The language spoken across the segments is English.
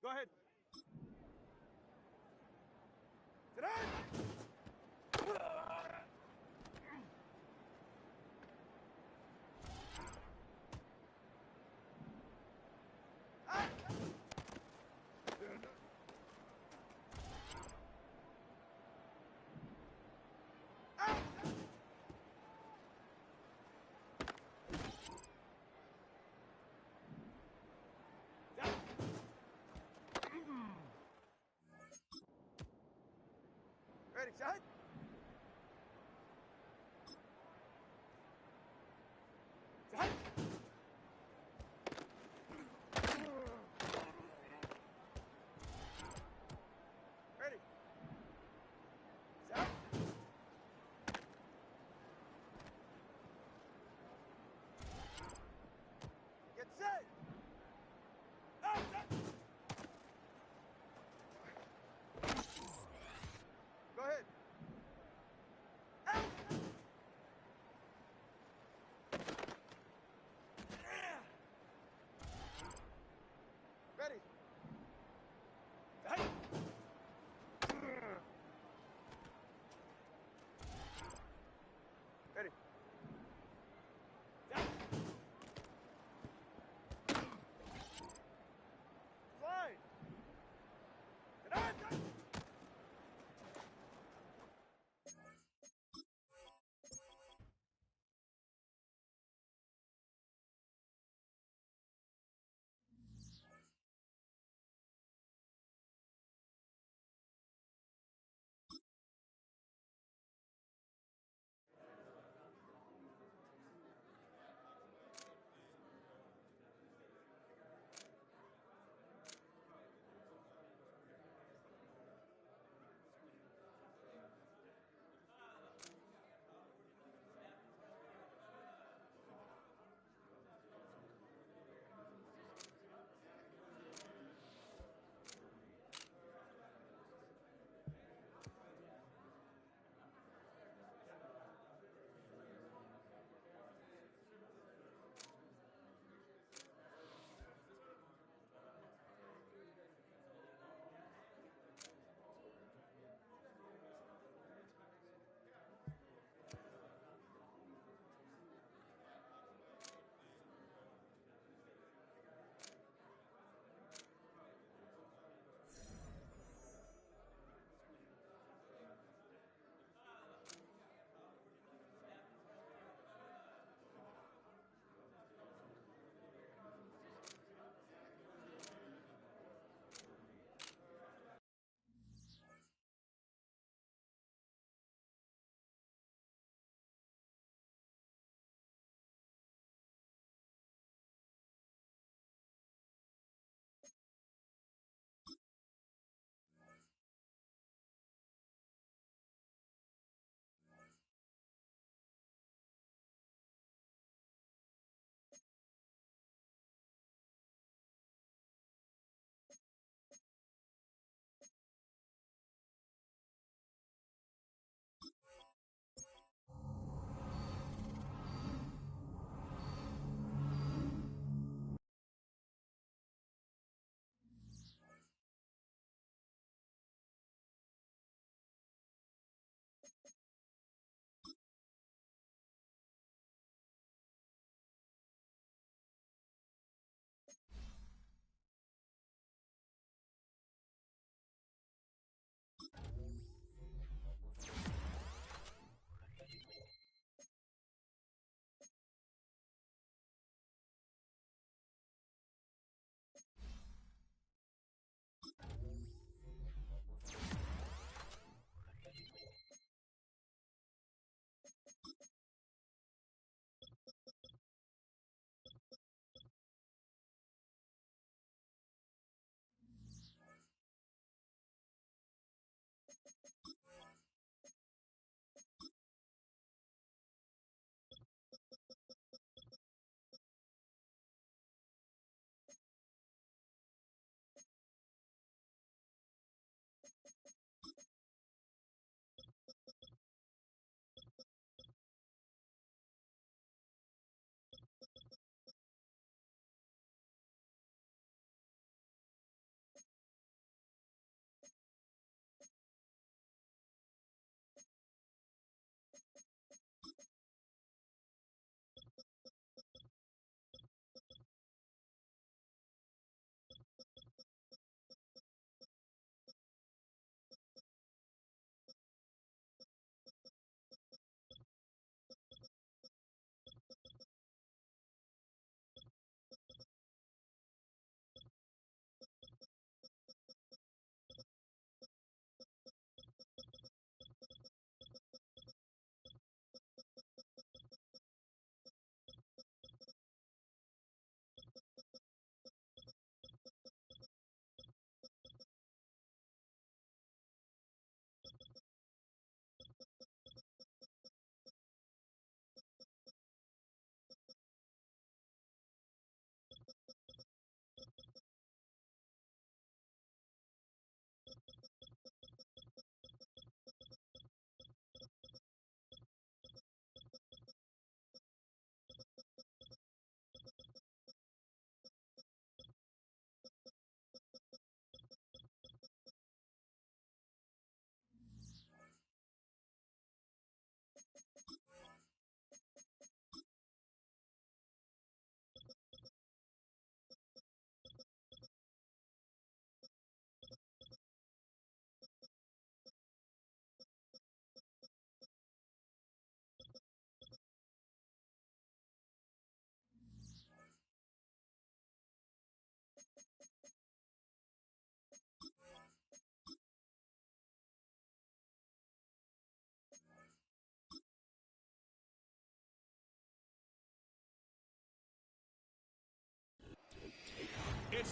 Go ahead. Sit down! Ready, shot? Shot! Ready. Shot! Get set! Out! Shot! Go ahead.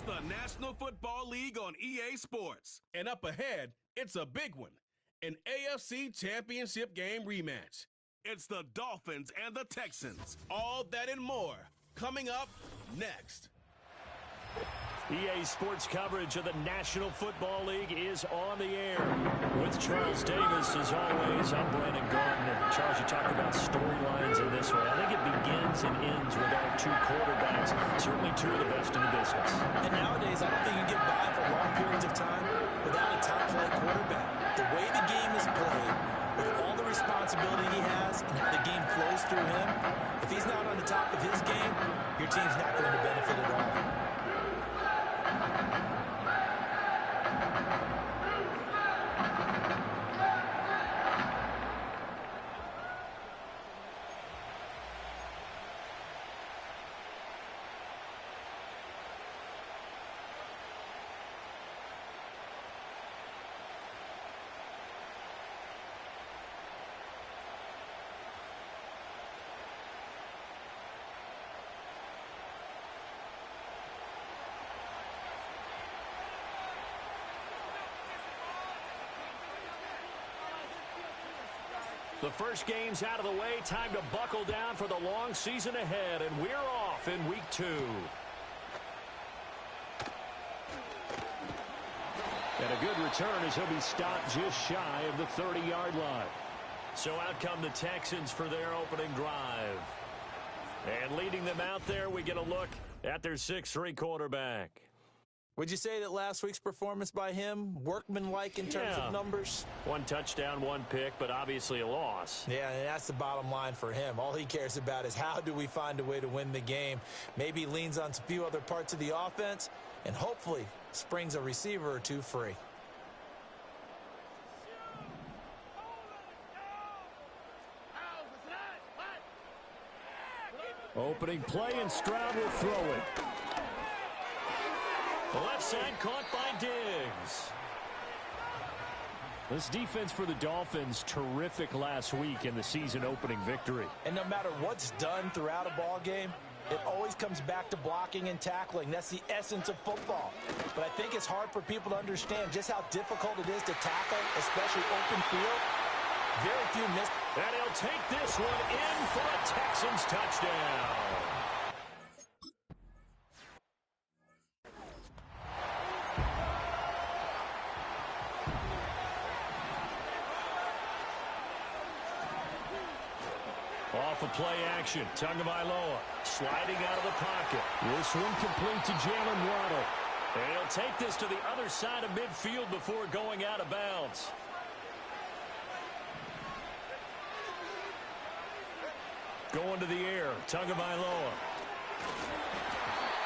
the National Football League on EA Sports. And up ahead, it's a big one, an AFC Championship game rematch. It's the Dolphins and the Texans. All that and more coming up next. EA Sports coverage of the National Football League is on the air. With Charles Davis, as always, I'm Brandon Gardner. Charles, you talked about storylines in this one. I think it begins and ends with our two quarterbacks, certainly two of the best in the business. And nowadays, I don't think you can get by for long periods of time without a top-flight quarterback. The way the game is played, with all the responsibility he has and how the game flows through him, if he's not on the top of his game, your team's not going to benefit at all. The first game's out of the way. Time to buckle down for the long season ahead, and we're off in week 2. And a good return as he'll be stopped just shy of the 30-yard line. So out come the Texans for their opening drive. And leading them out there, we get a look at their 6'3" quarterback. Would you say that last week's performance by him, workmanlike in terms of numbers? 1 touchdown, 1 pick, but obviously a loss. Yeah, and that's the bottom line for him. All he cares about is how do we find a way to win the game. Maybe leans on a few other parts of the offense, and hopefully springs a receiver or two free. Opening play, and Stroud will throw it. The left side caught by Diggs. This defense for the Dolphins, terrific last week in the season-opening victory. And no matter what's done throughout a ball game, it always comes back to blocking and tackling. That's the essence of football. But I think it's hard for people to understand just how difficult it is to tackle, especially open field. Very few miss. And he'll take this one in for a Texans touchdown. Off of play action, Tagovailoa sliding out of the pocket. This one complete to Jalen Waddle. And he'll take this to the other side of midfield before going out of bounds. Going to the air, Tagovailoa.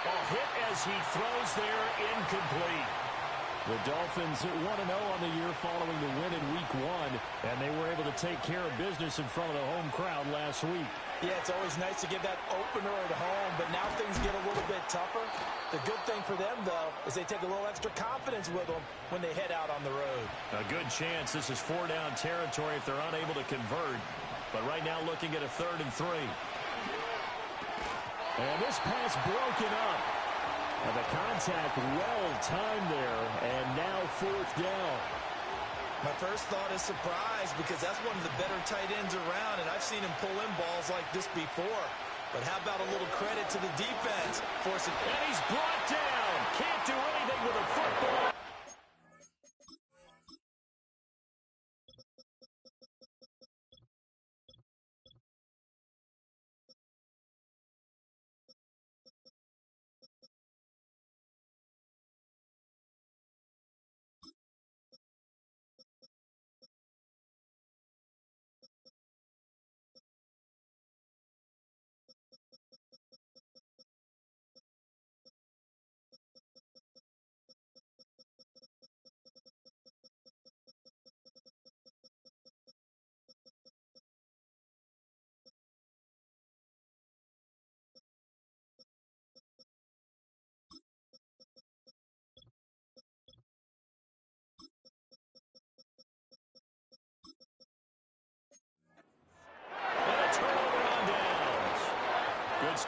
A hit as he throws there, incomplete. The Dolphins 1-0 on the year following the win in Week 1, and they were able to take care of business in front of the home crowd last week. Yeah, it's always nice to get that opener at home, but now things get a little bit tougher. The good thing for them, though, is they take a little extra confidence with them when they head out on the road. A good chance this is 4-down territory if they're unable to convert. But right now looking at a 3rd and 3. And this pass broken up. And the contact well timed there, and now 4th down. My first thought is surprise because that's one of the better tight ends around, and I've seen him pull in balls like this before. But how about a little credit to the defense? And he's brought down. Can't do anything with a football.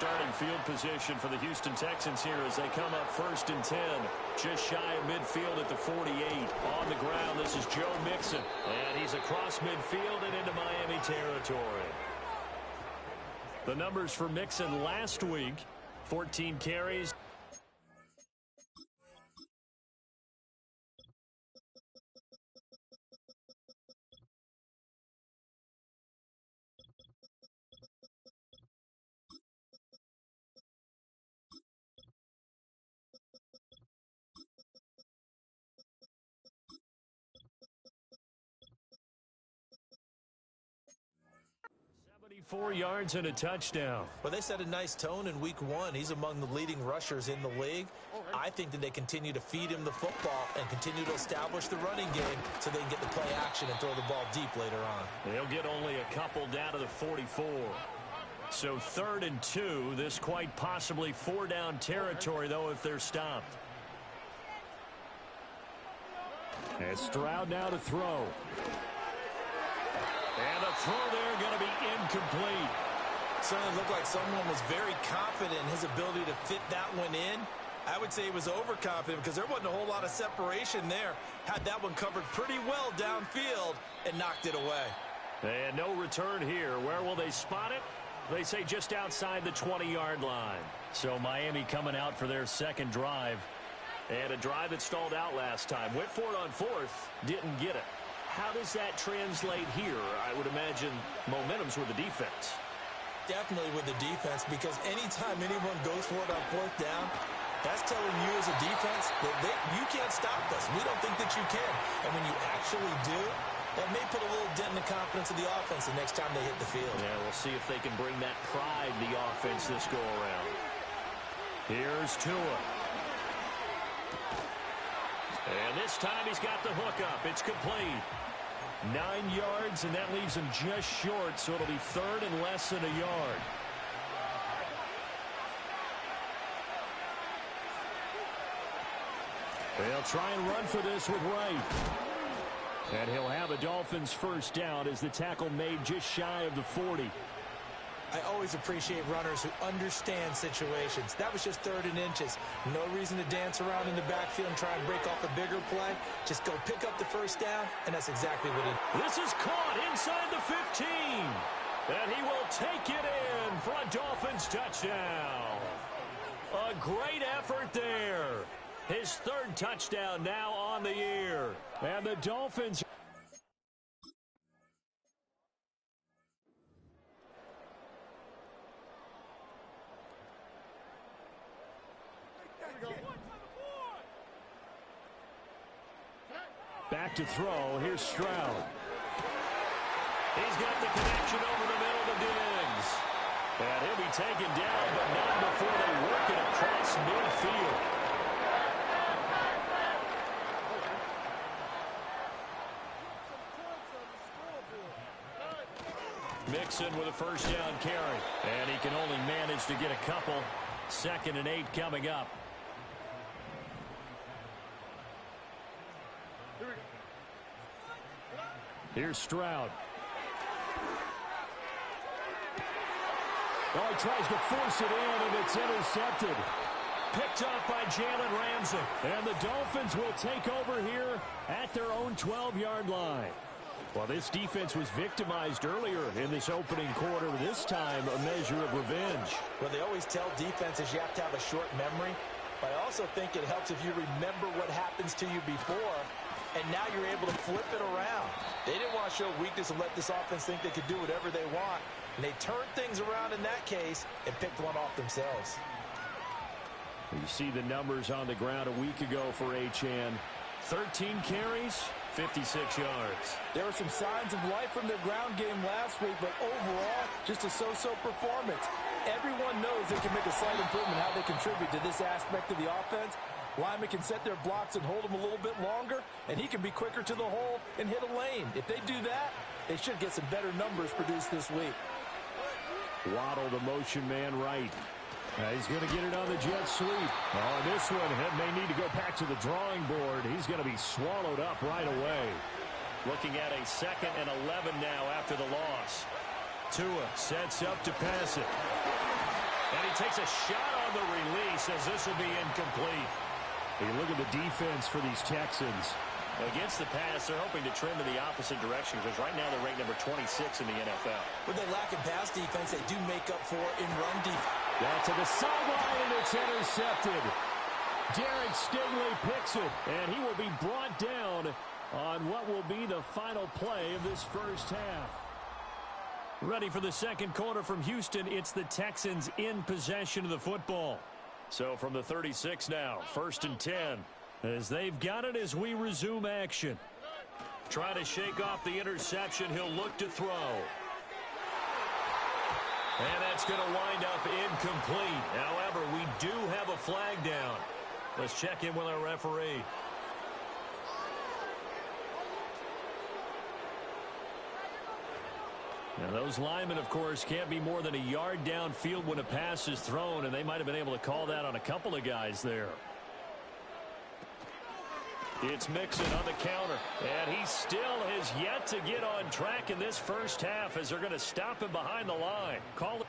starting field position for the Houston Texans here as they come up 1st and 10. Just shy of midfield at the 48. On the ground, this is Joe Mixon. And he's across midfield and into Miami territory. The numbers for Mixon last week, 14 carries. Four yards and a touchdown. Well, they set a nice tone in week 1. He's among the leading rushers in the league. I think that they continue to feed him the football and continue to establish the running game so they can get the play action and throw the ball deep later on. They'll get only a couple down to the 44. So 3rd and 2. This quite possibly 4-down territory, though, if they're stopped. And Stroud now to throw. And the throw there going to be incomplete. Certainly looked like someone was very confident in his ability to fit that one in. I would say he was overconfident because there wasn't a whole lot of separation there. Had that one covered pretty well downfield and knocked it away. And no return here. Where will they spot it? They say just outside the 20-yard line. So Miami coming out for their second drive. And a drive that stalled out last time. Went for it on 4th. Didn't get it. How does that translate here? I would imagine momentum's with the defense. Definitely with the defense, because anytime anyone goes for it on 4th down, that's telling you as a defense that you can't stop us. We don't think that you can. And when you actually do, that may put a little dent in the confidence of the offense the next time they hit the field. Yeah, we'll see if they can bring that pride to the offense this go-around. Here's Tua. And this time he's got the hook up. It's complete. 9 yards, and that leaves him just short, so it'll be 3rd and less than a yard. They'll try and run for this with Wright. And he'll have a Dolphins first down as the tackle made just shy of the 40. I always appreciate runners who understand situations. That was just 3rd and inches. No reason to dance around in the backfield and try and break off a bigger play. Just go pick up the first down, and that's exactly what he did. This is caught inside the 15. And he will take it in for a Dolphins touchdown. A great effort there. His 3rd touchdown now on the year. And the Dolphins... Back to throw. Here's Stroud. He's got the connection over the middle to Diggs. And he'll be taken down, but not before they work it across midfield. Mixon with a first down carry. And he can only manage to get a couple. 2nd and 8 coming up. Here's Stroud. Oh, he tries to force it in, and it's intercepted. Picked up by Jalen Ramsey. And the Dolphins will take over here at their own 12-yard line. Well, this defense was victimized earlier in this opening quarter. This time, a measure of revenge. Well, they always tell defenses you have to have a short memory. But I also think it helps if you remember what happens to you before, and now you're able to flip it around. They didn't want to show weakness and let this offense think they could do whatever they want. And they turned things around in that case and picked one off themselves. You see the numbers on the ground a week ago for H.N. 13 carries, 56 yards. There were some signs of life from their ground game last week, but overall, just a so-so performance. Everyone knows they can make a slight improvement how they contribute to this aspect of the offense. Lyman can set their blocks and hold them a little bit longer, and he can be quicker to the hole and hit a lane. If they do that, they should get some better numbers produced this week. Waddle, the motion man, right. He's going to get it on the jet sweep. Oh, this one may need to go back to the drawing board. He's going to be swallowed up right away. Looking at a 2nd and 11 now after the loss. Tua sets up to pass it. And he takes a shot on the release as this will be incomplete. You look at the defense for these Texans. Against the pass, they're hoping to trend in the opposite direction because right now they're ranked number 26 in the NFL. With their lack of pass defense, they do make up for in run defense. Down to the sideline, and it's intercepted. Derek Stingley picks it, and he will be brought down on what will be the final play of this first half. Ready for the second quarter from Houston. It's the Texans in possession of the football. So from the 36 now, 1st and 10. As they've got it as we resume action. Trying to shake off the interception. He'll look to throw. And that's going to wind up incomplete. However, we do have a flag down. Let's check in with our referee. Now, those linemen, of course, can't be more than a yard downfield when a pass is thrown, and they might have been able to call that on a couple of guys there. It's Mixon on the counter, and he still has yet to get on track in this first half as they're going to stop him behind the line. Call it.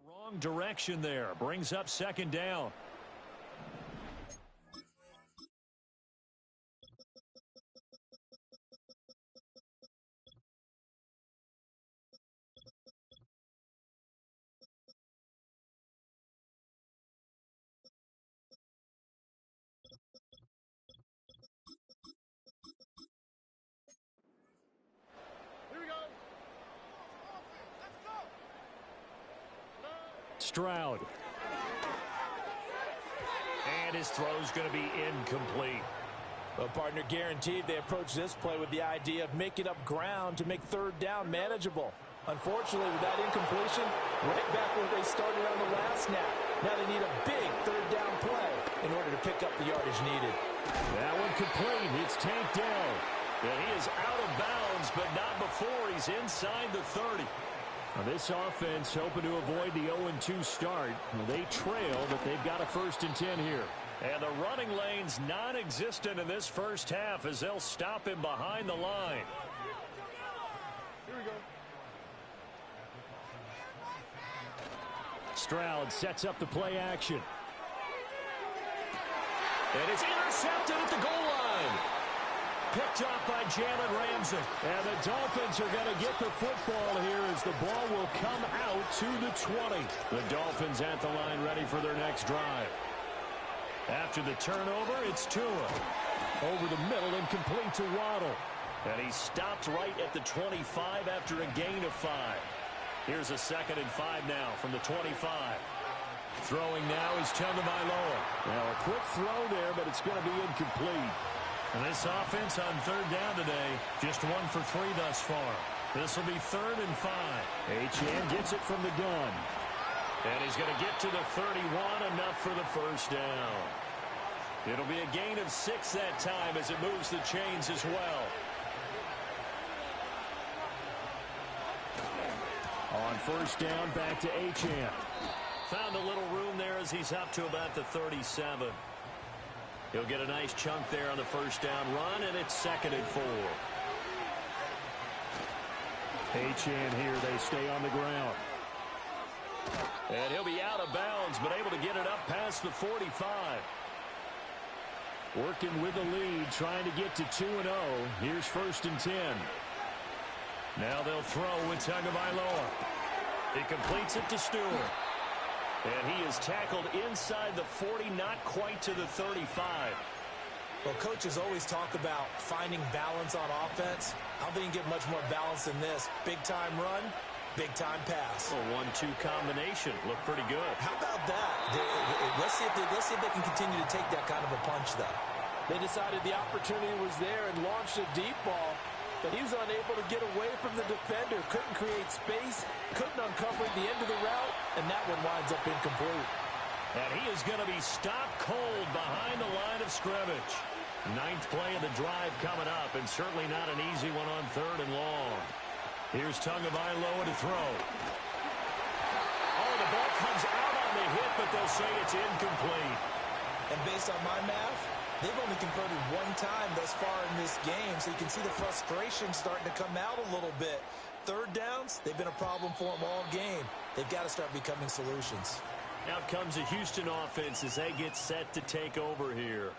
Wrong direction there. Brings up second down. Here we go. Let's go. Stroud. And his throw's going to be incomplete. Well, partner, guaranteed they approach this play with the idea of making up ground to make third down manageable. Unfortunately, with that incompletion, right back where they started on the last snap. Now they need a big third down play in order to pick up the yardage needed. That one complete. It's tanked down. And he is out of bounds, but not before he's inside the 30. Now this offense hoping to avoid the 0-2 start. They trail, but they've got a 1st and 10 here. And the running lane's non-existent in this first half as they'll stop him behind the line. Here we go. Stroud sets up the play action. And it's intercepted at the goal line. Picked up by Jalen Ramsey. And the Dolphins are going to get the football here as the ball will come out to the 20. The Dolphins at the line ready for their next drive. After the turnover, it's Tua. Over the middle and complete to Waddle. And he stopped right at the 25 after a gain of 5. Here's a 2nd and 5 now from the 25. Throwing now is Tagovailoa. Now a quick throw there, but it's going to be incomplete. And this offense on third down today, just 1 for 3 thus far. This will be 3rd and 5. Achane gets it from the gun. And he's going to get to the 31, enough for the first down. It'll be a gain of 6 that time as it moves the chains as well. On 1st down, back to Achane. Found a little room there as he's up to about the 37. He'll get a nice chunk there on the first down run, and it's 2nd and 4. Achane here, they stay on the ground. And he'll be out of bounds, but able to get it up past the 45. Working with the lead, trying to get to 2-0. Here's 1st and 10. Now they'll throw with Tagovailoa. He completes it to Stewart. And he is tackled inside the 40, not quite to the 35. Well, coaches always talk about finding balance on offense. I don't think you can get much more balance than this. Big-time run, big-time pass. A 1-2 combination. Look pretty good. How about that? Let's see if they can continue to take that kind of a punch, though. They decided the opportunity was there and launched a deep ball, but he was unable to get away from the defender. Couldn't create space, couldn't uncover the end of the route, and that one winds up incomplete. And he is going to be stopped cold behind the line of scrimmage. Ninth play of the drive coming up, and certainly not an easy one on 3rd and long. Here's Tagovailoa to throw. Oh, the ball comes out on the hit, but they'll say it's incomplete. And based on my math, they've only converted one time thus far in this game, so you can see the frustration starting to come out a little bit. 3rd downs, they've been a problem for them all game. They've got to start becoming solutions. Out comes the Houston offense as they get set to take over here.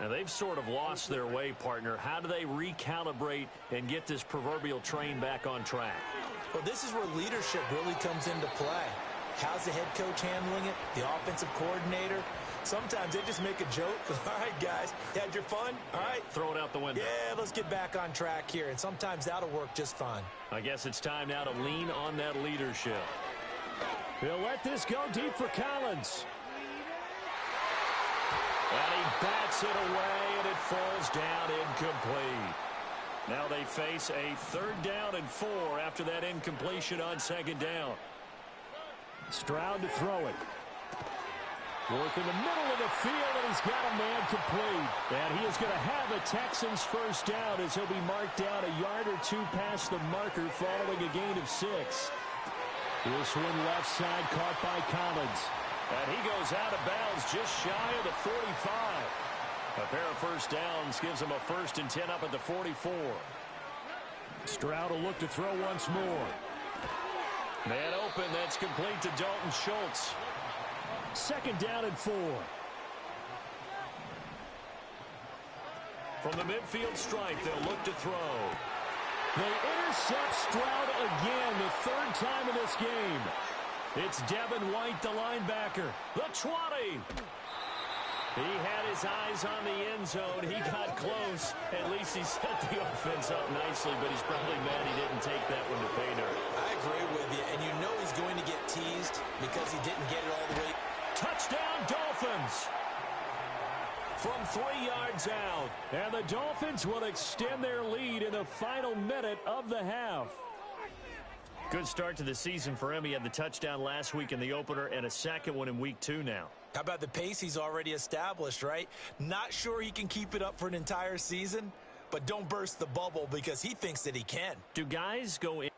Now, they've sort of lost their way, partner. How do they recalibrate and get this proverbial train back on track? Well, this is where leadership really comes into play. How's the head coach handling it? The offensive coordinator? Sometimes they just make a joke. All right, guys, had your fun? All right. Throw it out the window. Yeah, let's get back on track here. And sometimes that'll work just fine. I guess it's time now to lean on that leadership. He'll let this go deep for Collins. And he bats it away, and it falls down incomplete. Now they face a 3rd down and 4 after that incompletion on 2nd down. Stroud to throw it. Work in the middle of the field, and he's got a man complete. And he is going to have a Texans 1st down as he'll be marked down a yard or 2 past the marker following a gain of 6. This one left side caught by Collins. And he goes out of bounds just shy of the 45. A pair of 1st downs gives him a 1st and 10 up at the 44. Stroud will look to throw once more. Man open, that's complete to Dalton Schultz. 2nd down and 4. From the midfield stripe, they'll look to throw. They intercept Stroud again, the 3rd time in this game. It's Devin White, the linebacker. The 20. He had his eyes on the end zone. He got close. At least he set the offense up nicely, but he's probably mad he didn't take that one to pay dirt. I agree with you, and you know he's going to get teased because he didn't get it all the way. Touchdown, Dolphins! From 3 yards out. And the Dolphins will extend their lead in the final minute of the half. Good start to the season for him. He had the touchdown last week in the opener and a 2nd one in week 2 now. How about the pace he's already established, right? Not sure he can keep it up for an entire season, but don't burst the bubble because he thinks that he can. Do guys go in?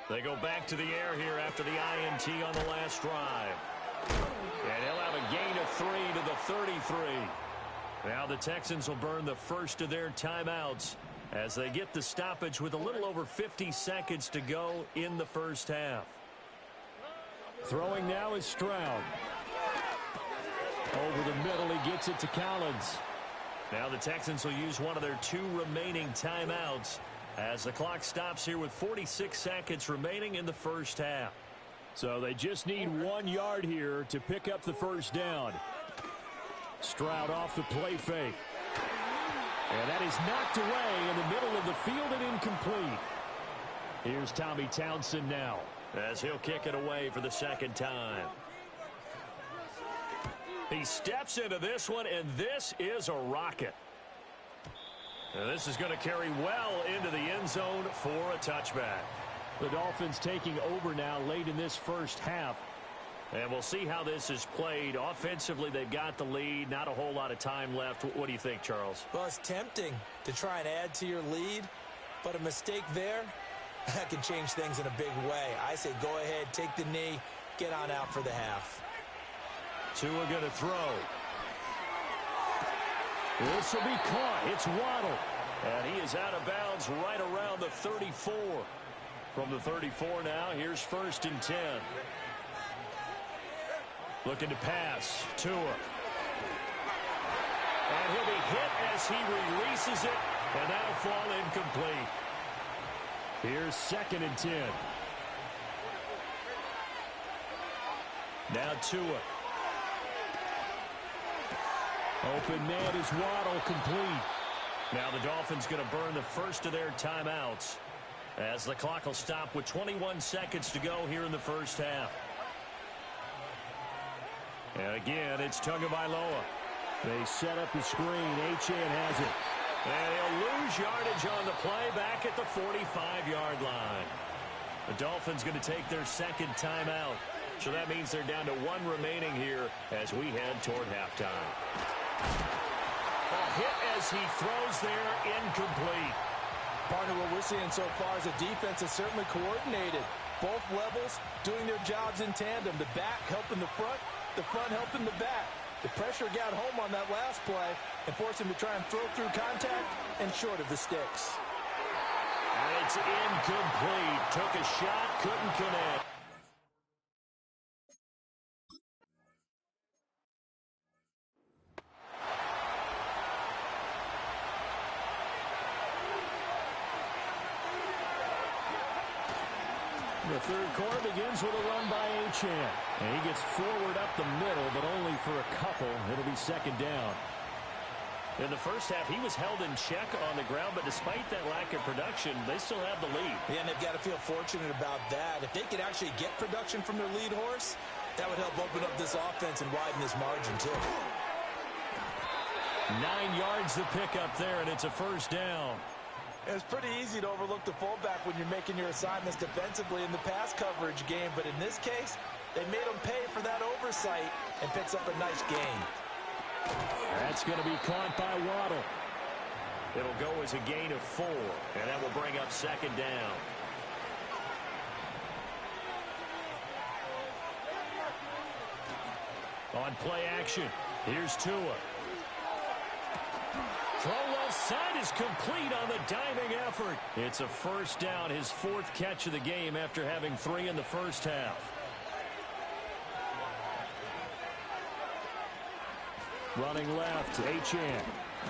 They go back to the air here after the INT on the last drive. And he'll have a gain of 3 to the 33. Now the Texans will burn the first of their timeouts as they get the stoppage with a little over 50 seconds to go in the 1st half. Throwing now is Stroud. Over the middle, he gets it to Collins. Now the Texans will use one of their 2 remaining timeouts as the clock stops here with 46 seconds remaining in the 1st half. So they just need 1 yard here to pick up the 1st down. Stroud off the play fake. And that is knocked away in the middle of the field and incomplete. Here's Tommy Townsend now as he'll kick it away for the 2nd time. He steps into this one, and this is a rocket. And this is going to carry well into the end zone for a touchback. The Dolphins taking over now late in this 1st half. And we'll see how this is played. Offensively, they've got the lead. Not a whole lot of time left. What do you think, Charles? Well, it's tempting to try and add to your lead, but a mistake there, that can change things in a big way. I say go ahead, take the knee, get on out for the half. Tua going to throw. This will be caught. It's Waddle. And he is out of bounds right around the 34. From the 34 now, here's 1st and 10. Looking to pass. Tua. And he'll be hit as he releases it, and that'll fall incomplete. Here's 2nd and 10. Now Tua. Open man is Waddle, complete. Now the Dolphins going to burn the first of their timeouts as the clock will stop with 21 seconds to go here in the 1st half. And again, it's Tagovailoa. They set up the screen. Achane has it. And he'll lose yardage on the play back at the 45-yard line. The Dolphins going to take their second timeout. So that means they're down to one remaining here as we head toward halftime. A hit as he throws there, incomplete. Partner, what we're seeing so far is the defense is certainly coordinated. Both levels doing their jobs in tandem. The back helping the front helping the back. The pressure got home on that last play and forced him to try and throw through contact and short of the sticks. And it's incomplete. Took a shot, couldn't connect. The third quarter begins with a run by Achane. And he gets forward up the middle, but only for a couple. It'll be second down. In the first half, he was held in check on the ground, but despite that lack of production, they still have the lead. Yeah, and they've got to feel fortunate about that. If they could actually get production from their lead horse, that would help open up this offense and widen this margin, too. 9 yards to pick up there, and it's a first down. It's pretty easy to overlook the fullback when you're making your assignments defensively in the pass coverage game, but in this case, they made him pay for that oversight and picks up a nice gain. That's going to be caught by Waddle. It'll go as a gain of 4, and that will bring up second down. On play action, here's Tua. Throw left side is complete on the diving effort. It's a first down, his 4th catch of the game after having 3 in the first half. Running left, Achane.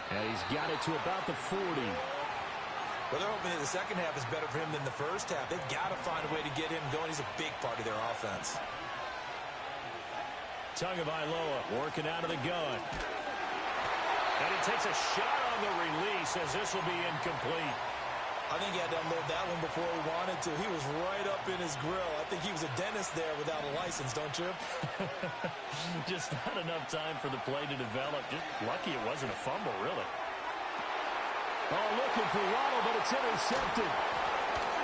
And he's got it to about the 40. Well, they're hoping that the second half is better for him than the first half. They've got to find a way to get him going. He's a big part of their offense. Tagovailoa working out of the gun. And he takes a shot on the release as this will be incomplete. I think he had to unload that one before he wanted to. He was right up in his grill. I think he was a dentist there without a license, don't you? Just not enough time for the play to develop. Just lucky it wasn't a fumble, really. Oh, looking for Waddle, but it's intercepted.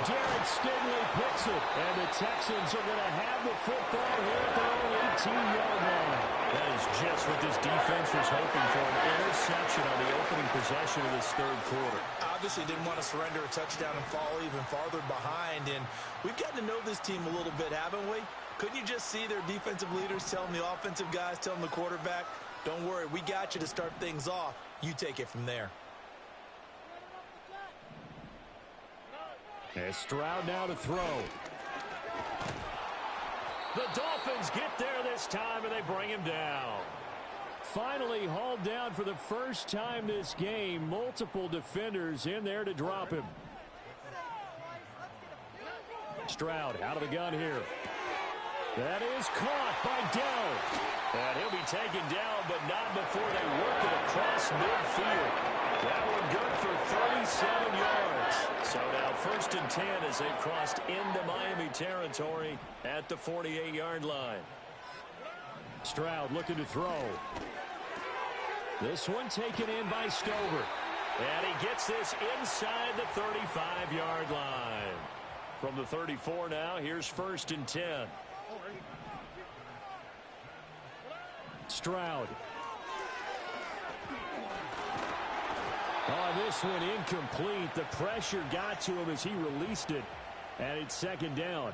Jared Stingley picks it, and the Texans are going to have the football here at their own 18-yard line. That is just what this defense was hoping for, an interception on the opening possession of this third quarter. Obviously didn't want to surrender a touchdown and fall even farther behind, and we've gotten to know this team a little bit, haven't we? Couldn't you just see their defensive leaders telling the offensive guys, telling the quarterback, don't worry, we got you to start things off. You take it from there. As Stroud now to throw. The Dolphins get there this time, and they bring him down. Finally hauled down for the first time this game. Multiple defenders in there to drop him. Stroud out of the gun here. That is caught by Dell. And he'll be taken down, but not before they work it across midfield. That one good for 37 yards. So now 1st and 10 as they've crossed into Miami territory at the 48-yard line. Stroud looking to throw. This one taken in by Stover. And he gets this inside the 35-yard line. From the 34 now, here's 1st and 10. Stroud. Oh, this one incomplete. The pressure got to him as he released it. And it's second down.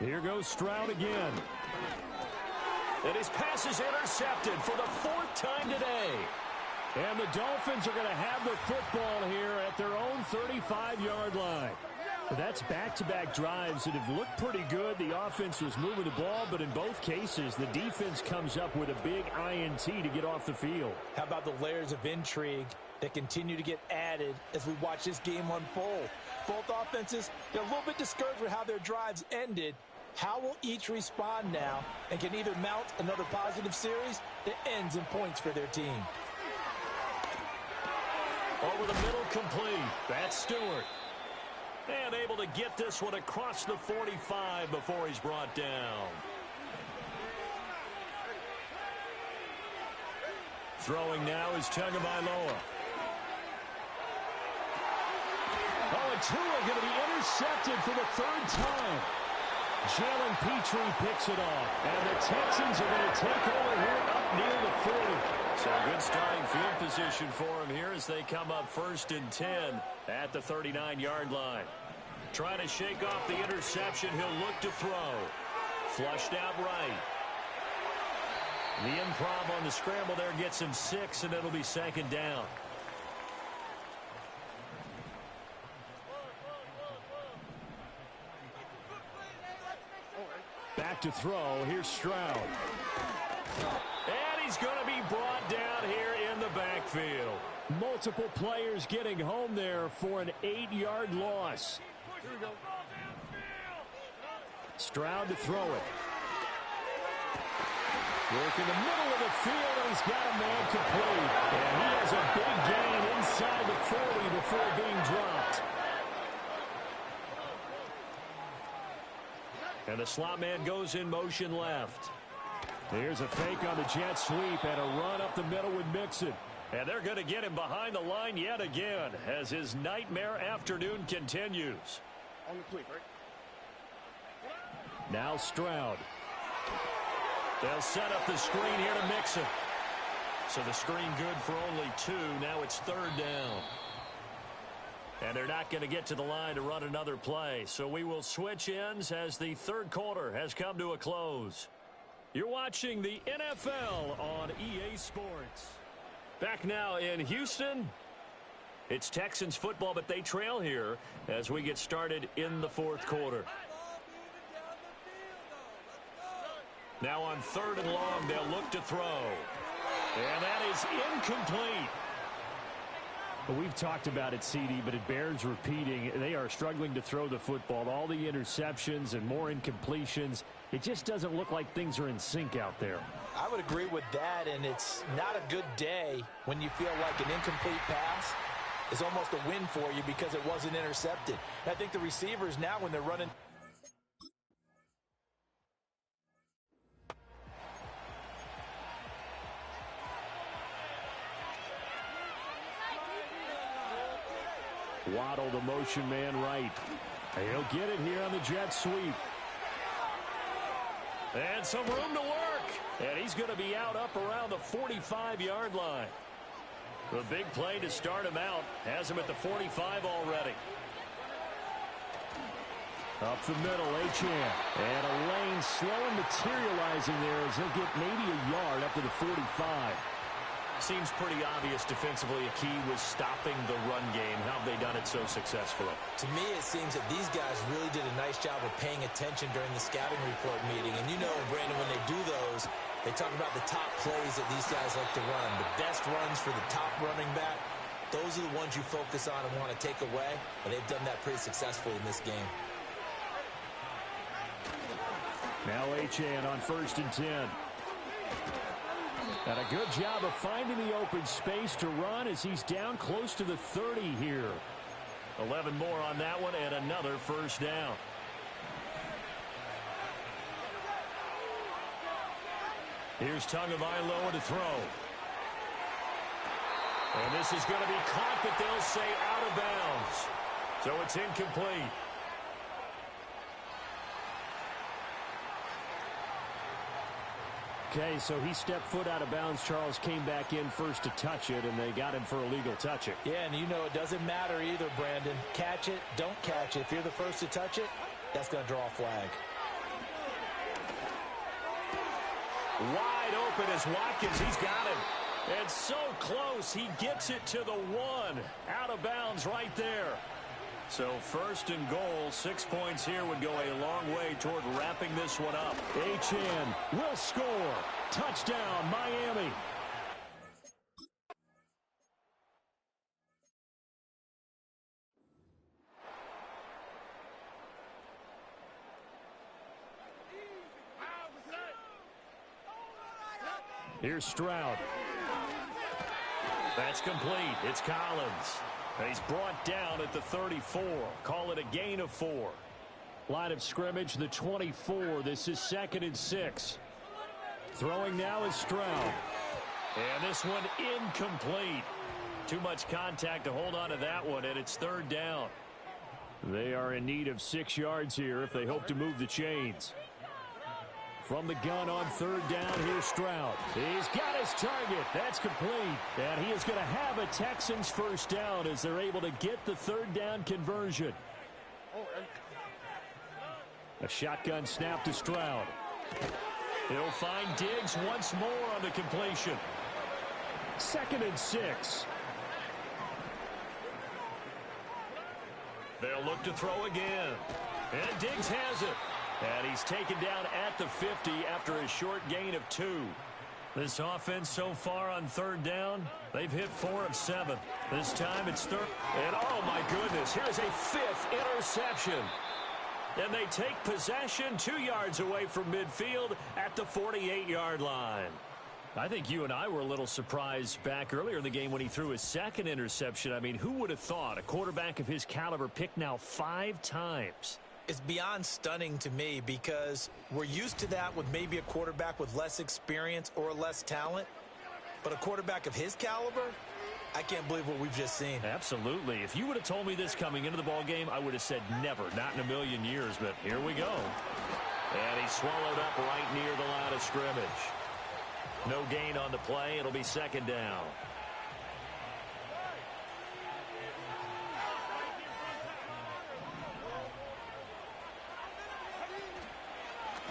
Here goes Stroud again. And his pass is intercepted for the 4th time today. And the Dolphins are going to have the football here at their own 35-yard line. That's back-to-back drives that have looked pretty good. The offense was moving the ball, but in both cases, the defense comes up with a big INT to get off the field. How about the layers of intrigue that continue to get added as we watch this game unfold? Both offenses, they're a little bit discouraged with how their drives ended. How will each respond now and can either mount another positive series that ends in points for their team? Over the middle, complete. That's Stewart. And able to get this one across the 45 before he's brought down. Throwing now is Tagovailoa. Oh, and Tua going to be intercepted for the third time. Jalen Petrie picks it off. And the Texans are going to take over here up near the 40. So good starting field position for him here as they come up 1st and 10 at the 39-yard line. Trying to shake off the interception. He'll look to throw. Flushed out right. The improv on the scramble there gets him 6, and it'll be 2nd down. Back to throw. Here's Stroud. And he's going to be brought down here in the backfield. Multiple players getting home there for an 8-yard loss. Stroud to throw it. Work in the middle of the field, and he's got a man complete. And he has a big gain inside the 40 before being dropped. And the slot man goes in motion left. Here's a fake on the jet sweep and a run up the middle with Mixon. And they're going to get him behind the line yet again as his nightmare afternoon continues. On the tweet, right? Now Stroud. They'll set up the screen here to Mixon. So the screen good for only 2. Now it's 3rd down. And they're not going to get to the line to run another play. So we will switch ends as the 3rd quarter has come to a close. You're watching the NFL on EA Sports. Back now in Houston. It's Texans football, but they trail here as we get started in the 4th quarter. Now on 3rd and long, they'll look to throw. And that is incomplete. Well, we've talked about it, CD, but it bears repeating. They are struggling to throw the football. All the interceptions and more incompletions. It just doesn't look like things are in sync out there. I would agree with that, and it's not a good day when you feel like an incomplete pass is almost a win for you because it wasn't intercepted. And I think the receivers now, when they're running... Waddle, the motion man, right. He'll get it here on the jet sweep. And some room to work. And he's going to be out up around the 45-yard line. The big play to start him out has him at the 45 already. Up the middle, Achane. And a lane slow and materializing there as he'll get maybe a yard up to the 45. Seems pretty obvious defensively a key was stopping the run game. How have they done it so successfully? To me, it seems that these guys really did a nice job of paying attention during the scouting report meeting. And you know, Brandon, when they do those, they talk about the top plays that these guys like to run. The best runs for the top running back, those are the ones you focus on and want to take away. And they've done that pretty successfully in this game. Now Achane on 1st and 10. And a good job of finding the open space to run as he's down close to the 30 here. 11 more on that one and another 1st down. Here's Tagovailoa to throw. And this is going to be caught, but they'll say out of bounds. So it's incomplete. Okay, so he stepped foot out of bounds. Charles came back in first to touch it, and they got him for a legal touch it. Yeah, and you know it doesn't matter either, Brandon. Catch it, don't catch it. If you're the first to touch it, that's going to draw a flag. Wide open is Watkins. He's got him. And so close, he gets it to the 1. Out of bounds right there. So 1st and goal, 6 points here would go a long way toward wrapping this one up. Achane will score. Touchdown, Miami. Here's Stroud. That's complete. It's Collins. He's brought down at the 34. Call it a gain of 4. Line of scrimmage, the 24. This is 2nd and 6. Throwing now is Stroud. And this one incomplete. Too much contact to hold on to that one, and it's 3rd down. They are in need of 6 yards here if they hope to move the chains. From the gun on 3rd down, here's Stroud. He's got his target. That's complete. And he is going to have a Texans first down as they're able to get the 3rd down conversion. A shotgun snap to Stroud. He'll find Diggs once more on the completion. 2nd and 6. They'll look to throw again. And Diggs has it. And he's taken down at the 50 after a short gain of 2. This offense so far on 3rd down, they've hit 4 of 7. This time it's 3rd. And oh my goodness, here's a 5th interception. And they take possession 2 yards away from midfield at the 48-yard line. I think you and I were a little surprised back earlier in the game when he threw his 2nd interception. I mean, who would have thought a quarterback of his caliber picked now 5 times? It's beyond stunning to me because we're used to that with maybe a quarterback with less experience or less talent. But a quarterback of his caliber, I can't believe what we've just seen. Absolutely. If you would have told me this coming into the ballgame, I would have said never, not in a million years. But here we go. And he swallowed up right near the line of scrimmage. No gain on the play. It'll be 2nd down.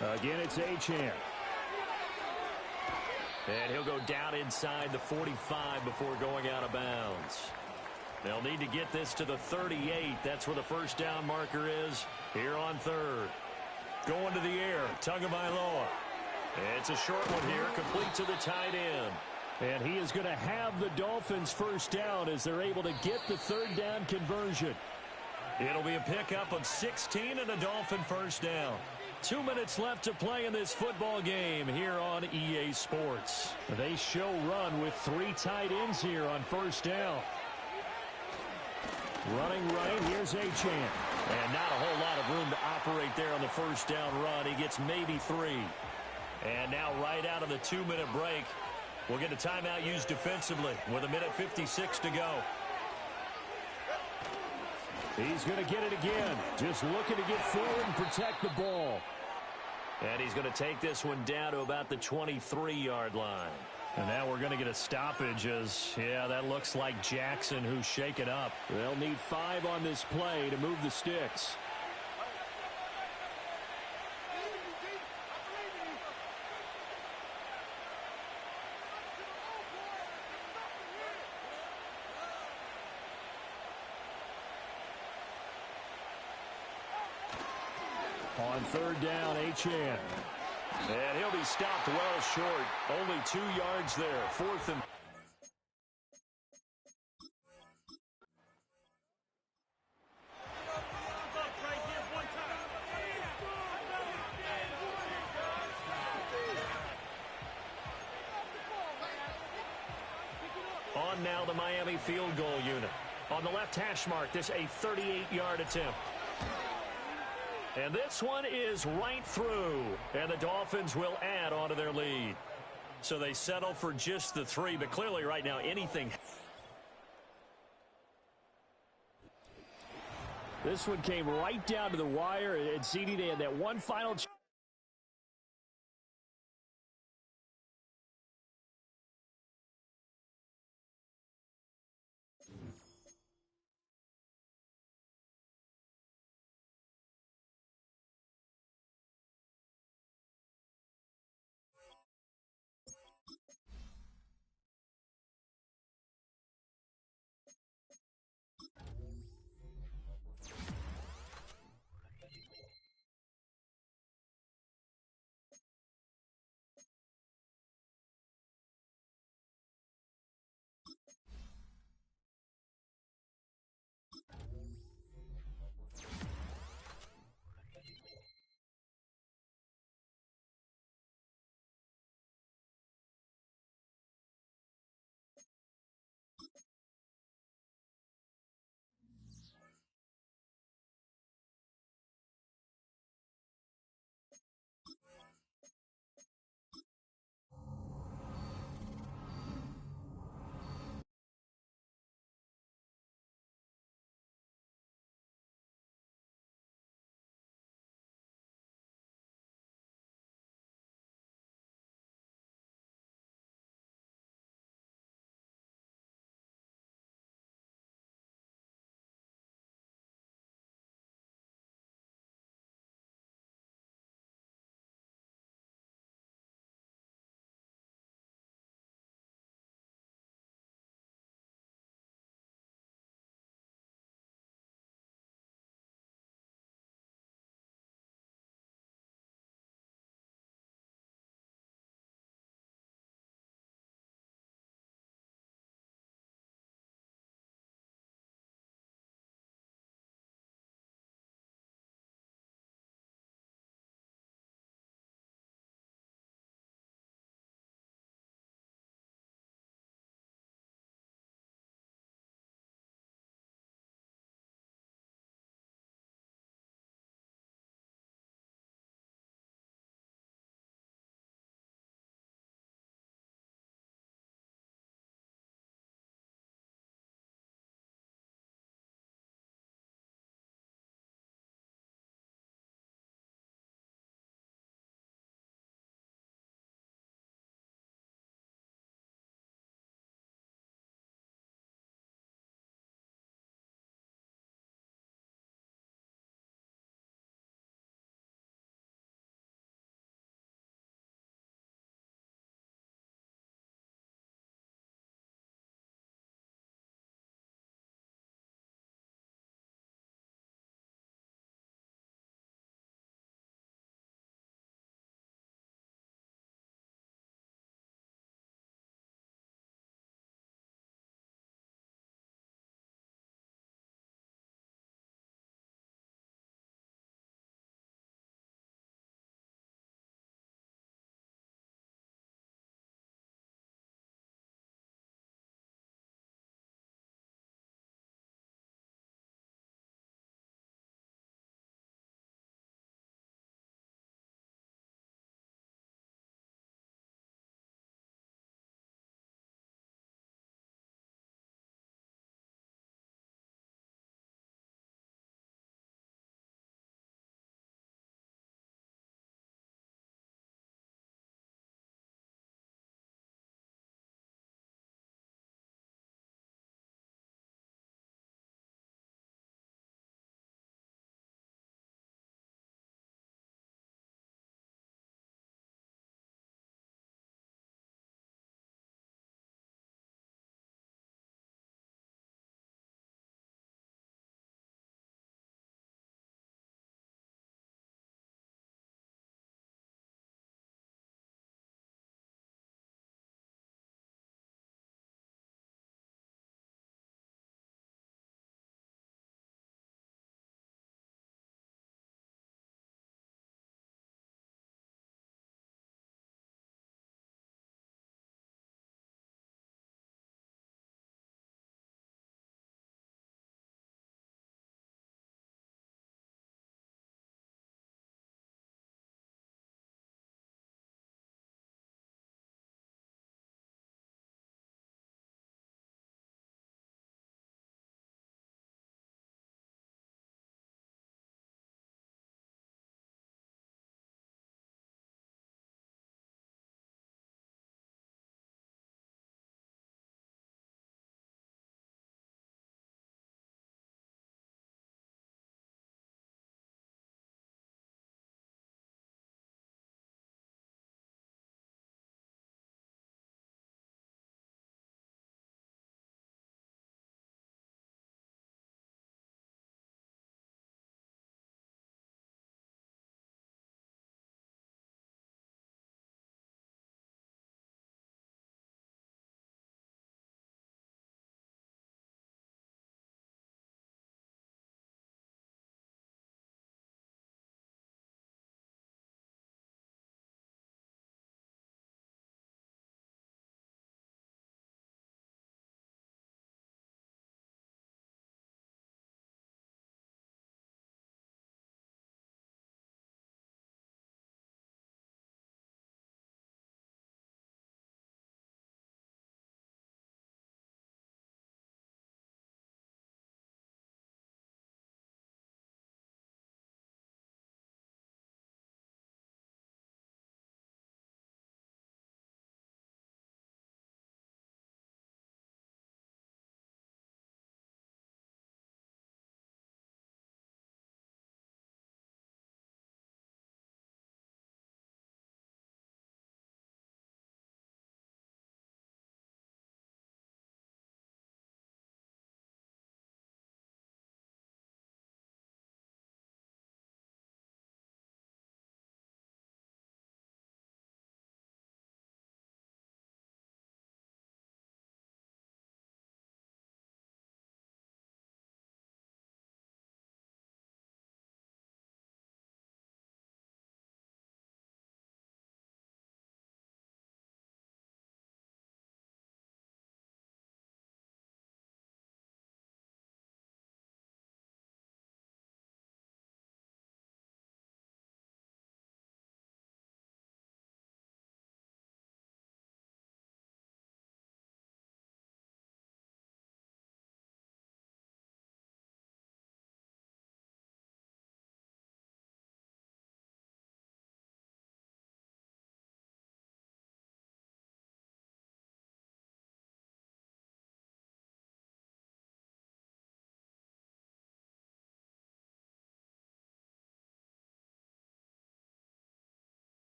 Again, it's Achane. And he'll go down inside the 45 before going out of bounds. They'll need to get this to the 38. That's where the first down marker is here on 3rd. Going to the air, Tagovailoa. It's a short one here, complete to the tight end. And he is going to have the Dolphins first down as they're able to get the 3rd down conversion. It'll be a pickup of 16 and a Dolphin first down. 2 minutes left to play in this football game here on EA Sports. They show run with 3 tight ends here on first down. Running right, here's Achane. And not a whole lot of room to operate there on the first down run. He gets maybe 3. And now right out of the 2-minute break, we'll get a timeout used defensively with 1:56 to go. He's going to get it again. Just looking to get forward and protect the ball. And he's going to take this one down to about the 23-yard line. And now we're going to get a stoppage as, yeah, that looks like Jackson who's shaken up. They'll need 5 on this play to move the sticks. On 3rd down, Achane. And he'll be stopped well short. Only 2 yards there. 4th and... On now the Miami field goal unit. On the left hash mark, this a 38-yard attempt. And this one is right through. And the Dolphins will add on to their lead. So they settle for just the 3, but clearly right now anything. This one came right down to the wire, and CD, they had that one final